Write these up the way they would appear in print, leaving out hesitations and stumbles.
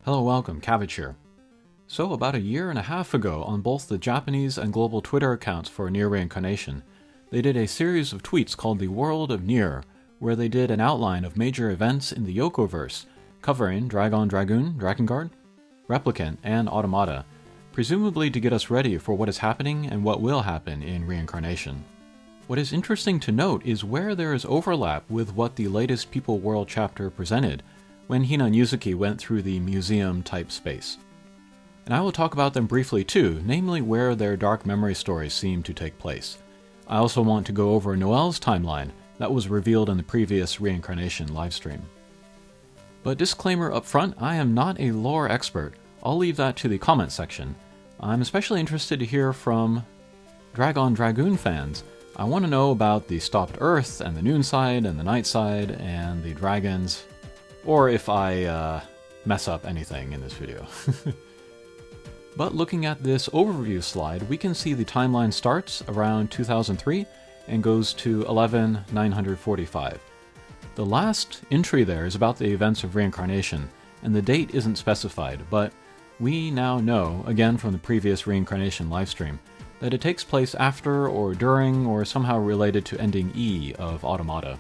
Hello, welcome, Cabbage here. So, about a year and a half ago, on both the Japanese and global Twitter accounts for Nier Reincarnation, they did a series of tweets called The World of Nier, where they did an outline of major events in the Yokoverse, covering Dragon Dragoon, Drakengard, Replicant, and Automata, presumably to get us ready for what is happening and what will happen in Reincarnation. What is interesting to note is where there is overlap with what the latest People World chapter presented, when Hina and Yuzuki went through the museum-type space. And I will talk about them briefly too, namely where their dark memory stories seem to take place. I also want to go over Noelle's timeline that was revealed in the previous Reincarnation livestream. But disclaimer up front, I am not a lore expert. I'll leave that to the comment section. I'm especially interested to hear from Dragon Dragoon fans. I want to know about the stopped Earth and the noon side and the night side and the dragons, or if I mess up anything in this video. But looking at this overview slide, we can see the timeline starts around 2003 and goes to 11,945. The last entry there is about the events of Reincarnation, and the date isn't specified, but we now know, again from the previous Reincarnation livestream, that it takes place after or during or somehow related to ending E of Automata.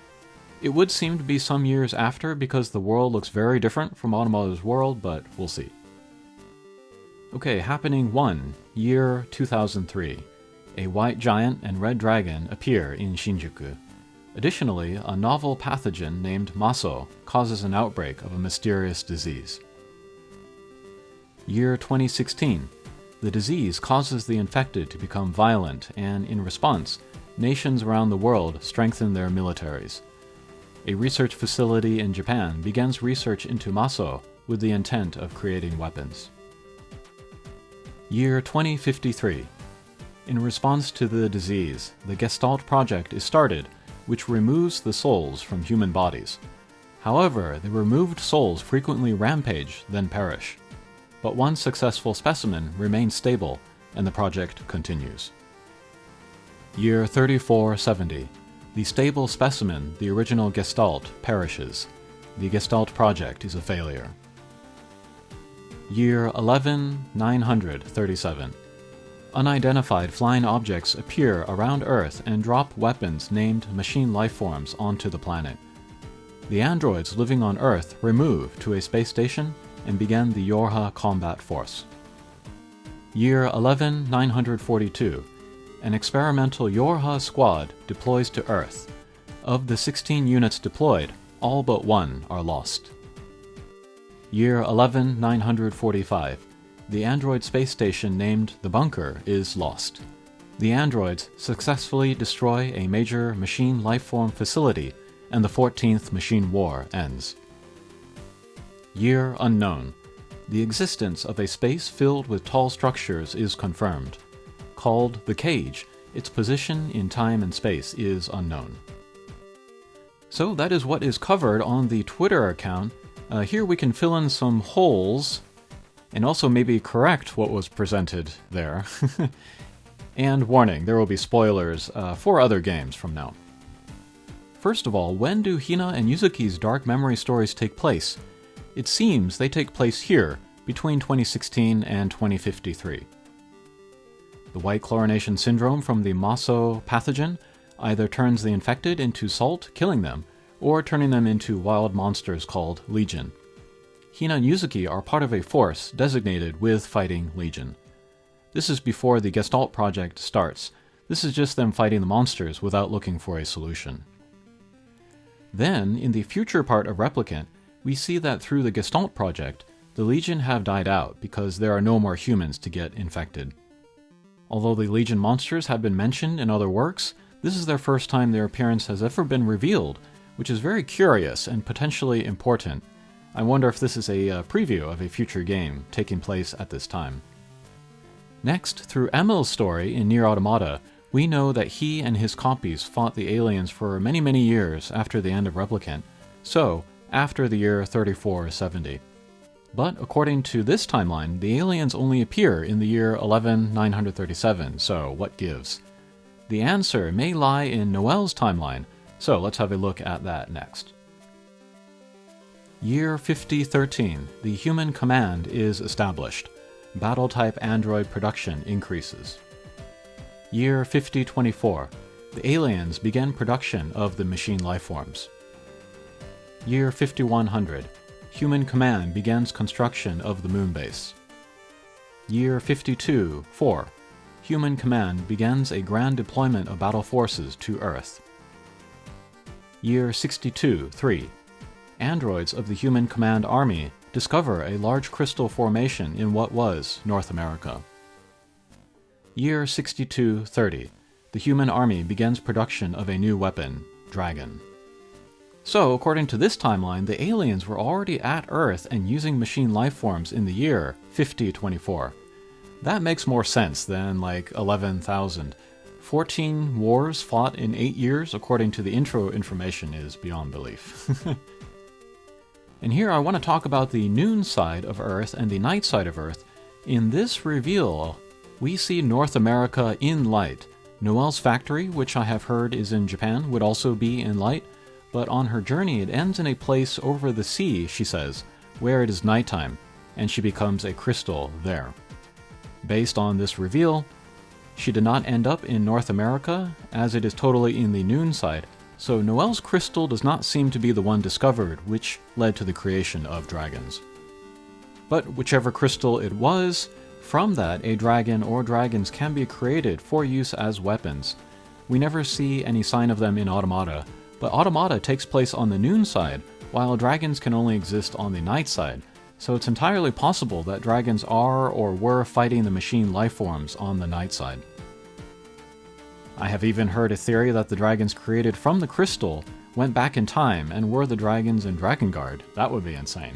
It would seem to be some years after because the world looks very different from Automata's world, but we'll see. Okay, happening 1, year 2003. A white giant and red dragon appear in Shinjuku. Additionally, a novel pathogen named Maso causes an outbreak of a mysterious disease. Year 2016. The disease causes the infected to become violent, and in response, nations around the world strengthen their militaries. A research facility in Japan begins research into Maso with the intent of creating weapons. Year 2053. In response to the disease, the Gestalt project is started, which removes the souls from human bodies. However, the removed souls frequently rampage, then perish. But one successful specimen remains stable, and the project continues. Year 3470. The stable specimen, the original Gestalt, perishes. The Gestalt project is a failure. Year 11,937. Unidentified flying objects appear around Earth and drop weapons named machine lifeforms onto the planet. The androids living on Earth remove to a space station and begin the Yorha combat force. Year 11,942. An experimental Yorha squad deploys to Earth. Of the 16 units deployed, all but one are lost. Year 11,945. The android space station named the Bunker is lost. The androids successfully destroy a major machine lifeform facility, and the 14th Machine War ends. Year unknown. The existence of a space filled with tall structures is confirmed. Called the Cage, its position in time and space is unknown. So that is what is covered on the Twitter account. Here we can fill in some holes, and also maybe correct what was presented there. And warning, there will be spoilers for other games from now. First of all, when do Hina and Yuzuki's dark memory stories take place? It seems they take place here, between 2016 and 2053. The white chlorination syndrome from the Maso pathogen either turns the infected into salt, killing them, or turning them into wild monsters called Legion. Hina and Yuzuki are part of a force designated with fighting Legion. This is before the Gestalt project starts. This is just them fighting the monsters without looking for a solution. Then, in the future part of Replicant, we see that through the Gestalt project, the Legion have died out because there are no more humans to get infected. Although the Legion monsters have been mentioned in other works, this is their first time their appearance has ever been revealed, which is very curious and potentially important. I wonder if this is a preview of a future game taking place at this time. Next, through Emil's story in Nier Automata, we know that he and his copies fought the aliens for many, many years after the end of Replicant, so after the year 3470. But according to this timeline, the aliens only appear in the year 11,937, so what gives? The answer may lie in Noelle's timeline, so let's have a look at that next. Year 5013, the human command is established. Battle-type android production increases. Year 5024, the aliens begin production of the machine lifeforms. Year 5100, human command begins construction of the moon base. Year 52-4, human command begins a grand deployment of battle forces to Earth. Year 62-3, androids of the human command army discover a large crystal formation in what was North America. Year 62-30, the human army begins production of a new weapon, Dragon. So, according to this timeline, the aliens were already at Earth and using machine lifeforms in the year 5024. That makes more sense than like 11,000. 14 wars fought in 8 years, according to the intro information, is beyond belief. And here I want to talk about the noon side of Earth and the night side of Earth. In this reveal, we see North America in light. Noelle's factory, which I have heard is in Japan, would also be in light, but on her journey it ends in a place over the sea, she says, where it is nighttime, and she becomes a crystal there. Based on this reveal, she did not end up in North America, as it is totally in the noon side, so Noelle's crystal does not seem to be the one discovered, which led to the creation of dragons. But whichever crystal it was, from that a dragon or dragons can be created for use as weapons. We never see any sign of them in Automata, but Automata takes place on the noon side, while dragons can only exist on the night side, so it's entirely possible that dragons are or were fighting the machine lifeforms on the night side. I have even heard a theory that the dragons created from the crystal went back in time and were the dragons in Drakengard. That would be insane.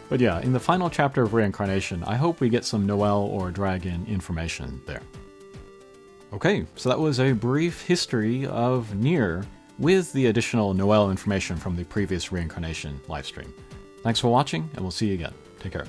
But yeah, in the final chapter of Reincarnation, I hope we get some Noelle or dragon information there. Okay, so that was a brief history of Nier with the additional Noelle information from the previous Reincarnation livestream. Thanks for watching, and we'll see you again. Take care.